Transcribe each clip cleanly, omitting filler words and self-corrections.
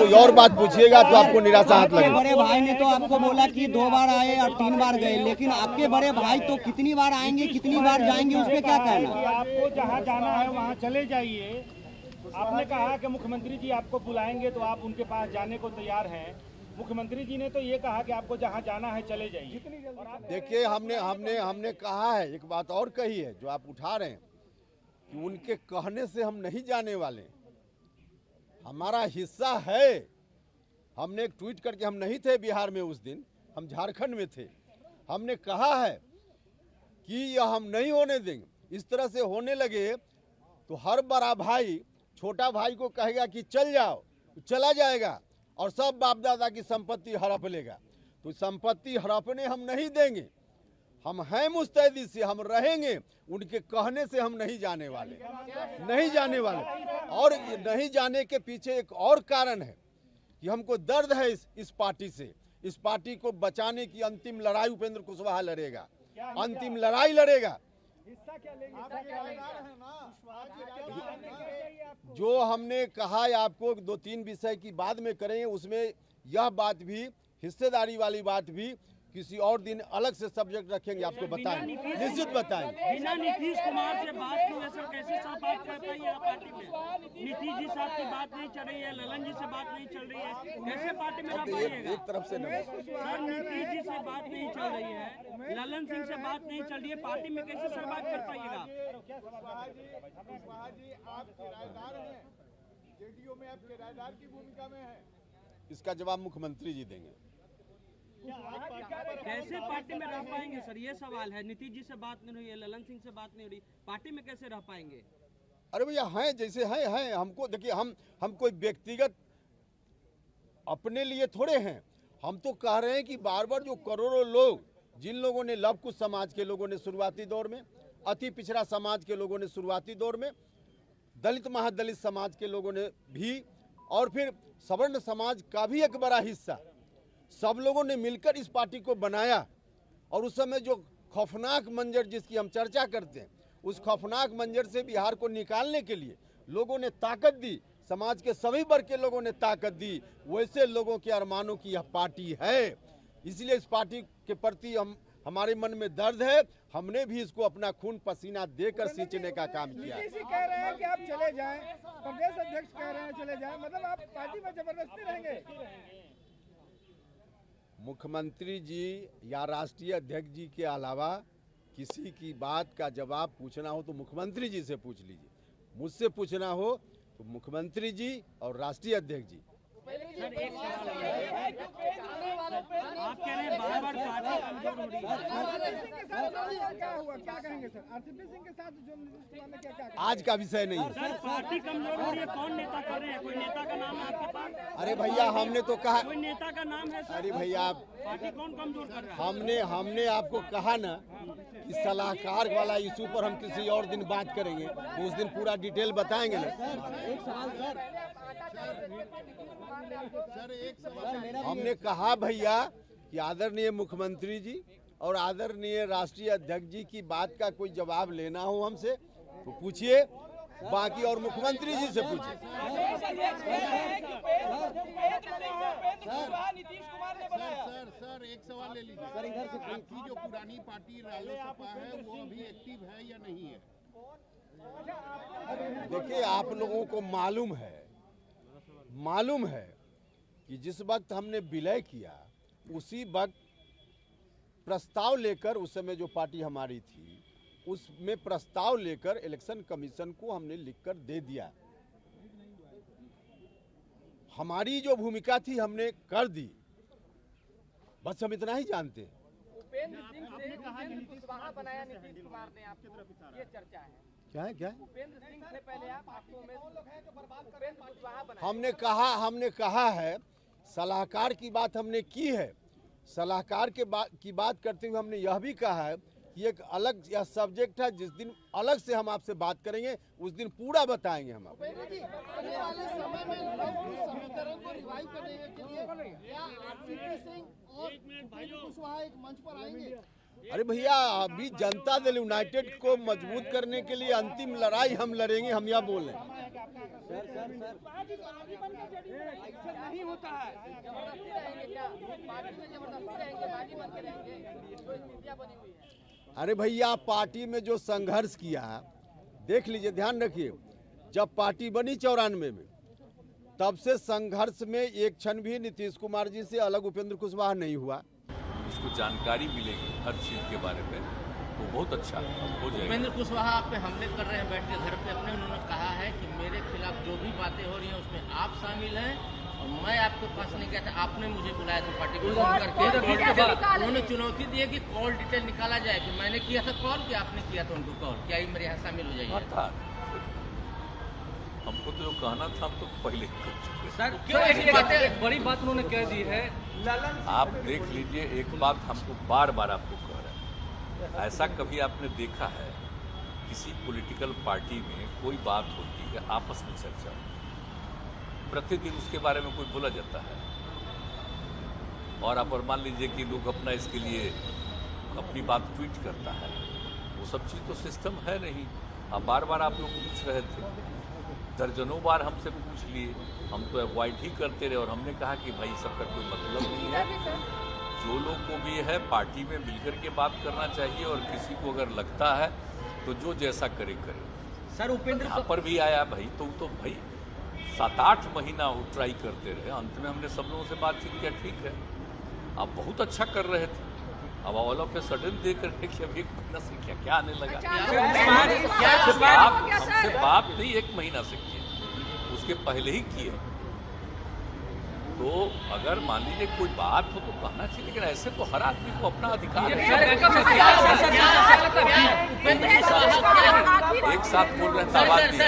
कोई और बात पूछिएगा तो आपको निराशा हाथ लगेगा। बड़े भाई ने तो आपको बोला कि 2 बार आए और 3 बार गए, लेकिन आपके बड़े भाई तो कितनी बार आएंगे कितनी बार जाएंगे, उस पर क्या कहना? आपको जहाँ जाना है वहाँ चले जाइए। आपने कहा कि मुख्यमंत्री जी आपको बुलाएंगे तो आप उनके पास जाने को तैयार हैं। मुख्यमंत्री जी ने तो ये कहा कि आपको जहाँ जाना है चले जाइए। देखिए, हमने कहा है, एक बात और कही है जो आप उठा रहे हैं कि उनके कहने से हम नहीं जाने वाले, हमारा हिस्सा है। हमने एक ट्वीट करके, हम नहीं थे बिहार में उस दिन, हम झारखंड में थे, हमने कहा है कि यह हम नहीं होने देंगे। इस तरह से होने लगे तो हर बड़ा भाई छोटा भाई को कहेगा कि चल जाओ, चला जाएगा और सब बाप दादा की संपत्ति हड़प लेगा। तो संपत्ति हड़पने हम नहीं देंगे, हम हैं मुस्तैदी से, हम रहेंगे। उनके कहने से हम नहीं जाने वाले, नहीं जाने वाले। और नहीं जाने के पीछे एक और कारण है कि हमको दर्द है इस पार्टी से। इस पार्टी को बचाने की अंतिम लड़ाई उपेंद्र कुशवाहा लड़ेगा, अंतिम लड़ाई लड़ेगा। जो हमने कहा है आपको 2-3 विषय की बाद में करेंगे, उसमें यह बात भी, हिस्सेदारी वाली बात भी किसी और दिन अलग से सब्जेक्ट रखेंगे, आपको बताएंगे, निश्चित बताएंगे। बिना नीतीश कुमार से बात किए सर कैसे सब बात कर पाइए आप पार्टी में? नीतीश जी साहब की बात नहीं चल रही है, ललन जी से बात नहीं चल रही है, कैसे पार्टी में रह पाइएगा? एक तरफ से सर नीतीश जी से बात नहीं चल रही है, ललन सिंह से बात नहीं चल रही है, पार्टी में कैसे सर बात कर पाइएगा? आप किराएदार हैं, जेडीयू में आप किराएदार की भूमिका में हैं। इसका जवाब मुख्यमंत्री जी देंगे। कैसे पार्टी में रह पाएंगे सर, ये सवाल है। नीतीश जी से बात नहीं हुई है, ललन सिंह से बात नहीं हो रही, पार्टी में कैसे रह पाएंगे? अरे भैया हैं जैसे हैं। हमको देखिए, हम कोई व्यक्तिगत अपने लिए थोड़े हैं। हम तो कह रहे हैं कि बार बार जो करोड़ों लोग, जिन लोगों ने, लव कुश समाज के लोगों ने शुरुआती दौर में, अति पिछड़ा समाज के लोगों ने शुरुआती दौर में, दलित महादलित समाज के लोगों ने भी, और फिर सवर्ण समाज का भी एक बड़ा हिस्सा, सब लोगों ने मिलकर इस पार्टी को बनाया। और उस समय जो खौफनाक मंजर जिसकी हम चर्चा करते हैं, उस खौफनाक मंजर से बिहार को निकालने के लिए लोगों ने ताकत दी, समाज के सभी वर्ग के लोगों ने ताकत दी। वैसे लोगों के अरमानों की यह पार्टी है, इसलिए इस पार्टी के प्रति हमारे मन में दर्द है। हमने भी इसको अपना खून पसीना देकर सींचने का काम किया। कह रहे हैं कि आप चले जाएं, प्रदेश अध्यक्ष कह रहे हैं चले जाएं, मतलब आप पार्टी में जबरदस्ती रहेंगे? मुख्यमंत्री जी या राष्ट्रीय अध्यक्ष जी के अलावा किसी की बात का जवाब पूछना हो तो मुख्यमंत्री जी से पूछ लीजिए, मुझसे पूछना हो तो मुख्यमंत्री जी और राष्ट्रीय अध्यक्ष जी। आप कह रहे हैं बार बार पार्टी कमजोर हो रही है, क्या हुआ, क्या कहेंगे सर? आरसीपी सिंह के साथ जो नीतीश कुमार ने क्या आज का विषय नहीं है सर। पार्टी कमजोर हो रही है, कौन नेता कर रहे हैं? कोई नेता का नाम है आपके पास? अरे भैया, हमने तो कहा, कोई नेता का नाम है सर? अरे भैया, पार्टी कौन कमजोर कर रहा है? हमने आपको कहा ना कि सलाहकार वाला इशू पर हम किसी और दिन बात करेंगे, तो उस दिन पूरा डिटेल बताएंगे ना। हमने कहा भैया कि आदरणीय मुख्यमंत्री जी और आदरणीय राष्ट्रीय अध्यक्ष जी की बात का कोई जवाब लेना हो हमसे तो पूछिए, बाकी और मुख्यमंत्री जी से पूछिए। सर एक सवाल ले लीजिए सर, इधर से आपकी जो पुरानी पार्टी रालोसपा है वो अभी एक्टिव है या नहीं है? देखिए, आप लोगों को मालूम है कि जिस वक्त हमने विलय किया उसी वक्त प्रस्ताव लेकर, उस समय जो पार्टी हमारी थी उसमें प्रस्ताव लेकर इलेक्शन कमीशन को हमने लिखकर दे दिया। हमारी जो भूमिका थी हमने कर दी, बस हम इतना ही जानते हैं। उपेंद्र सिंह से कुशवाहा बनाया नीतीश कुमार ने, आपकी तरफ इशारा, ये चर्चा है। क्या है? उपेंद्र सिंह से पहले आपको उपेंद्र कुशवाहा बनाया। हमने कहा है, सलाहकार की बात हमने की है। सलाहकार की बात करते हुए हमने यह भी कहा है कि एक अलग यह सब्जेक्ट है, जिस दिन अलग से हम आपसे बात करेंगे उस दिन पूरा बताएंगे हम आपको। आने वाले समय में समीकरण को रिवाइव करने के लिए क्या आरसीपी सिंह और उपेंद्र कुशवाहा एक मंच पर आएंगे? अरे भैया, अभी जनता दल यूनाइटेड को मजबूत करने के लिए अंतिम लड़ाई हम लड़ेंगे, हम यह बोल रहे हैं। होता है। जबरदस्ती रहेंगे क्या? पार्टी में जबरदस्ती रहेंगे, बागी बन के रहेंगे, कोई स्थितियां बनी हुई है। अरे भैया, पार्टी में जो संघर्ष किया, देख लीजिए, ध्यान रखिए, जब पार्टी बनी 94 में, तब से संघर्ष में एक क्षण भी नीतीश कुमार जी से अलग उपेंद्र कुशवाहा नहीं हुआ। उसको जानकारी मिलेगी हर चीज के बारे में, तो बहुत अच्छा हो जाएगा। उपेंद्र कुशवाहा आप पे हमले कर रहे हैं बैठ के घर पे अपने, उन्होंने कहा है कि मेरे खिलाफ जो भी बातें हो रही हैं उसमें आप शामिल हैं और मैं आपके पास नहीं गया था, आपने मुझे बुलाया था पार्टी को फोन करके। उन्होंने चुनौती दी है कि कॉल डिटेल निकाला जाए कि मैंने किया था कॉल कि आपने किया था उनको कॉल, क्या ये मेरे यहाँ शामिल हो जाइए। हमको तो जो कहना था हम तो पहले कर चुके। सर एक बड़ी बात उन्होंने कह दी है, आप देख लीजिए, एक बात हमको बार बार आपको कह रहे हैं, ऐसा कभी आपने देखा है किसी पॉलिटिकल पार्टी में कोई बात होती है, आपस में चर्चा होती, प्रतिदिन उसके बारे में कोई बोला जाता है, और आप मान लीजिए कि लोग अपना इसके लिए अपनी बात ट्वीट करता है, वो सब चीज़ तो सिस्टम है नहीं। अब बार बार आप लोग पूछ रहे थे, दर्जनों बार हमसे पूछ लिए, हम तो अवॉइड ही करते रहे, और हमने कहा कि भाई सबका कोई मतलब नहीं है, जो लोग को भी है पार्टी में मिलकर के बात करना चाहिए, और किसी को अगर लगता है तो जो जैसा करे करे। सर उपेंद्र यहाँ पर भी आया भाई, तो भाई 7-8 महीना वो ट्राई करते रहे, अंत में हमने सब लोगों से बातचीत किया, ठीक है आप बहुत अच्छा कर रहे थे, अब ऑल ऑफ ए सडन देख रहे कि अब 1 महीना से क्या आने लगा। हमसे बात नहीं 1 महीना से किए, उसके पहले ही किए, तो अगर मान लीजिए कोई बात हो तो कहना चाहिए, लेकिन ऐसे तो हर आदमी को अपना अधिकार है। एक साथ बोल रहे हैं,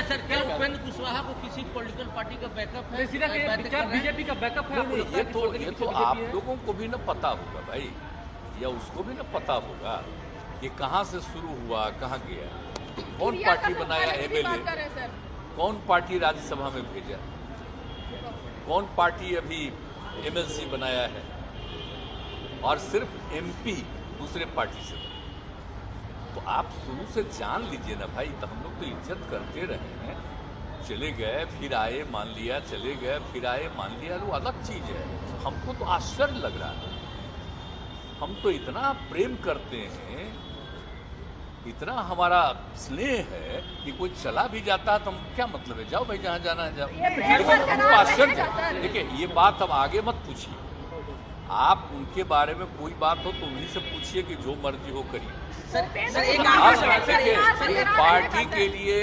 सर क्या उपेंद्र कुशवाहा को किसी पॉलिटिकल पार्टी का बैकअप है? क्या बीजेपी का बैकअप है? ये तो आप लोगों को भी न पता होगा भाई, या उसको भी न पता होगा कि कहाँ से शुरू हुआ, कहाँ गया, कौन पार्टी बनाया एमएलए, कौन पार्टी राज्यसभा में भेजा, कौन पार्टी अभी एमएलसी बनाया है, और सिर्फ एमपी दूसरे पार्टी से। तो आप शुरू से जान लीजिए ना भाई, तो हम लोग तो इज्जत करते रहे हैं, चले गए फिर आए मान लिया, चले गए फिर आए मान लिया, वो अलग चीज है। हमको तो आश्चर्य लग रहा है, हम तो इतना प्रेम करते हैं, इतना हमारा स्नेह है कि कोई चला भी जाता है तो हम क्या मतलब है, जाओ भाई जहाँ जाना है जाओ। लेकिन हमको आश्चर्य, देखिए ये बात अब आगे मत पूछिए, आप उनके बारे में कोई बात हो तो उन्हीं से पूछिए कि जो मर्जी हो करिए। पार्टी के लिए,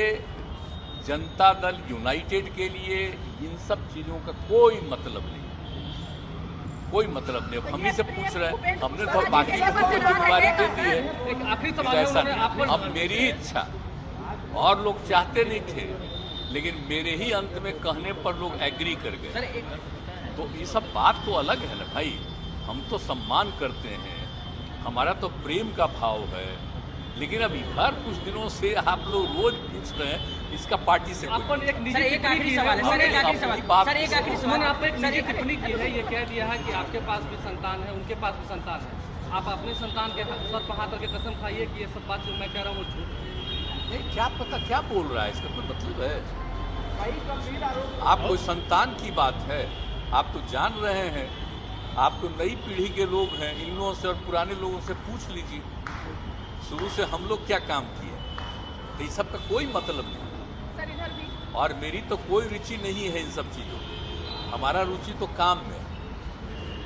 जनता दल यूनाइटेड के लिए इन सब चीजों का कोई मतलब नहीं, कोई मतलब नहीं। हम ही से पूछ रहे हैं, हमने तो बाकी लोगों को जिम्मेदारी दे दी है। आखिरी ऐसा नहीं, अब मेरी ही इच्छा, और लोग चाहते नहीं थे, लेकिन मेरे ही अंत में कहने पर लोग एग्री कर गए, तो ये सब बात तो अलग है ना भाई। हम तो सम्मान करते हैं, हमारा तो प्रेम का भाव है, लेकिन अभी हर कुछ दिनों से आप लोग रोज पूछ रहे हैं इसका पार्टी से एक आखिरी सवाल है, उन्होंने आपको एक निजी टिप्पणी की है, ये कह दिया है कि आपके पास भी संतान है, उनके पास भी संतान है, आप अपने संतान के सर पर हाथ रख के कसम खाइए कि ये सब बात जो मैं कह रहा हूँ वो झूठ नहीं। क्या पता क्या बोल रहा है, इसका कोई मतलब है? आप कोई संतान की बात है, आप तो जान रहे हैं, आप तो नई पीढ़ी के लोग हैं, इन लोगों से और पुराने लोगों से पूछ लीजिए शुरू से हम लोग क्या काम किए, तो इस सब का कोई मतलब नहीं। और मेरी तो कोई रुचि नहीं है इन सब चीज़ों में, हमारा रुचि तो काम में।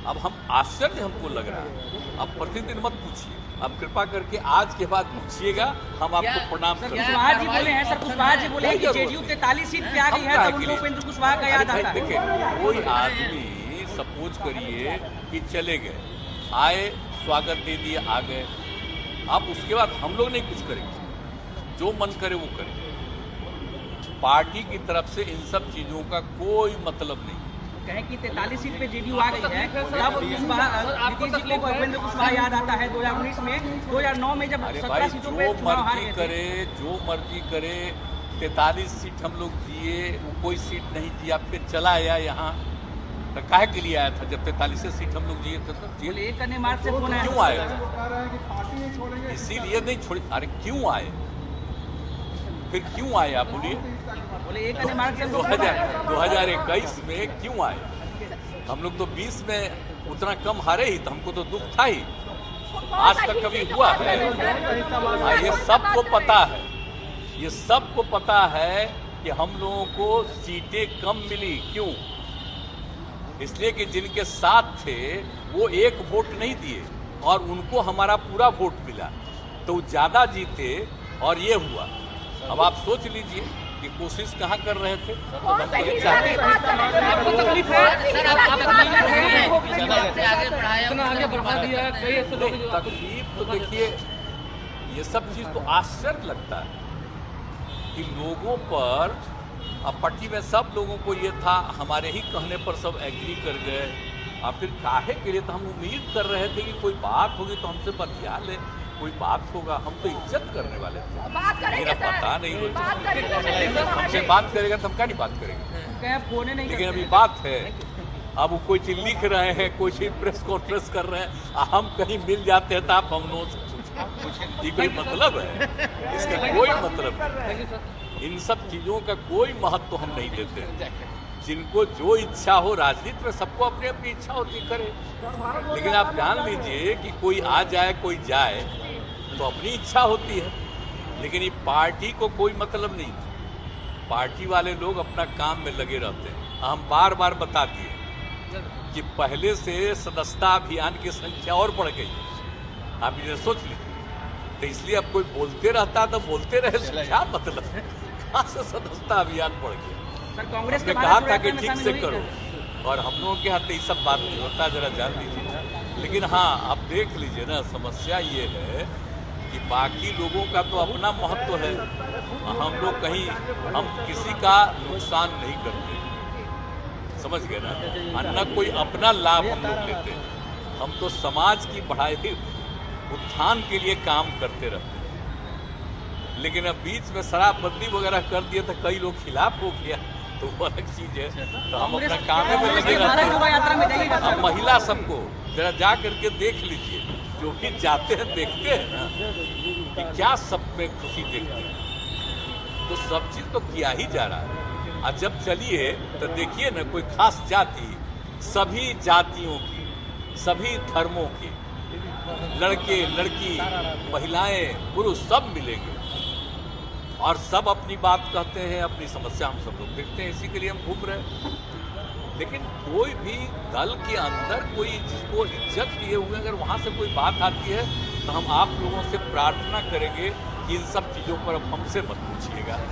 अब हम आश्चर्य हमको लग रहा है, अब प्रतिदिन मत पूछिए, अब कृपा करके आज के बाद पूछिएगा, हम आपको प्रणाम करेंगे। कुशवाहा जी बोले हैं, सर कुशवाहा जी बोले हैं कि जेडीयू 43 सीट पे आ गई है, तब उनको उपेंद्र कुशवाहा का याद आता है। देखिए कोई आदमी सपोज करिए कि चले गए, आए, स्वागत दे दिए, आ गए, अब उसके बाद हम लोग नहीं कुछ करेंगे, जो मन करे वो करें। पार्टी की तरफ से इन सब चीजों का कोई मतलब नहीं। कहें कि 43 सीट पे जेडीयू आ गई है, तब नीतीश जी को उपेंद्र कुशवाहा याद आता है 2019 में, 2009 में जब 17 सीटों पे चुनाव हार गए थे। जो मर्जी करे, 43 सीट हम लोग जिए, वो कोई सीट नहीं जिया, फिर चला आया यहाँ, तो काहे के लिए आया था जब 43 सीट हम लोग जिए थे? तो क्यों आए? इसीलिए नहीं छोड़ी, अरे क्यों आए, फिर क्यों आए आप बोलिए? 2021 में क्यों आए? हम लोग तो 20 में उतना कम हारे ही, तो हमको तो दुख था ही। आज तक कभी हुआ है? ये सबको पता है, ये सबको पता है कि हम लोगों को सीटें कम मिली। क्यों? इसलिए कि जिनके साथ थे वो एक वोट नहीं दिए और उनको हमारा पूरा वोट मिला, तो ज्यादा जीते और ये हुआ। अब आप सोच लीजिए कि कोशिश कहाँ कर रहे थे। तकलीफ तो देखिए, ये सब चीज तो आश्चर्य लगता है कि लोगों पर, अब पार्टी में सब लोगों को ये था, हमारे ही कहने पर सब एग्री कर गए। और फिर काहे के लिए, तो हम उम्मीद कर रहे थे कि कोई बात होगी तो हमसे बतिया ले, कोई बात होगा, हम तो इज्जत करने वाले थे। मेरा पता नहीं, हमसे बात करेगा तो हम क्या नहीं बात करेंगे, लेकिन अभी बात है। अब वो कोई चीज लिख रहे हैं, कोई चीज प्रेस कॉन्फ्रेंस कर रहे हैं, हम कहीं मिल जाते हैं तो आप हम लोग ये कोई मतलब है? इसका कोई मतलब नहीं। इन सब चीजों का कोई महत्व हम नहीं देते। जिनको जो इच्छा हो, राजनीति में सबको अपनी अपनी इच्छा होती करे, लेकिन आप जान लीजिए कि कोई आ जाए कोई जाए तो अपनी इच्छा होती है, लेकिन ये पार्टी को कोई मतलब नहीं। पार्टी वाले लोग अपना काम में लगे रहते हैं। हम बार बार बता दिए कि पहले से सदस्यता अभियान की संख्या और बढ़ गई, आप इसे सोच लीजिए। तो इसलिए अब कोई बोलते रहता तो बोलते रहे, क्या मतलब, कहाँ से सदस्यता अभियान बढ़ गया? कांग्रेस ने कहा था कि ठीक से करो, और हम लोगों के हाथ ये सब बात नहीं होता, जरा जान लीजिए। लेकिन हाँ, आप देख लीजिए ना, समस्या ये है कि बाकी लोगों का तो अपना महत्व है। हम लोग कहीं, हम किसी का नुकसान नहीं करते, समझ गए ना, अन्ना कोई अपना लाभ हम लोग लेते हैं। हम तो समाज की बढ़ाई, उत्थान के लिए काम करते रहते हैं। लेकिन अब बीच में शराबबंदी वगैरह कर दिए तो कई लोग खिलाफ हो गया, तो वो अलग चीज है। तो हम अपना काम में लगे रहते हैं। हम महिला सबको जरा जा करके देख लीजिए, जो भी जाते हैं देखते हैं ना कि क्या सब में खुशी देखते हैं। तो सब चीज तो किया ही जा रहा है। और जब चलिए तो देखिए ना, कोई खास जाति, सभी जातियों की, सभी धर्मों की, लड़के लड़की, महिलाएं पुरुष सब मिलेंगे और सब अपनी बात कहते हैं, अपनी समस्या हम सब लोग देखते हैं, इसी के लिए हम घूम रहे हैं। लेकिन कोई भी दल के अंदर कोई जिसको इज्जत दिए हुए, अगर वहाँ से कोई बात आती है तो हम आप लोगों से प्रार्थना करेंगे कि इन सब चीज़ों पर अब हमसे मत पूछिएगा।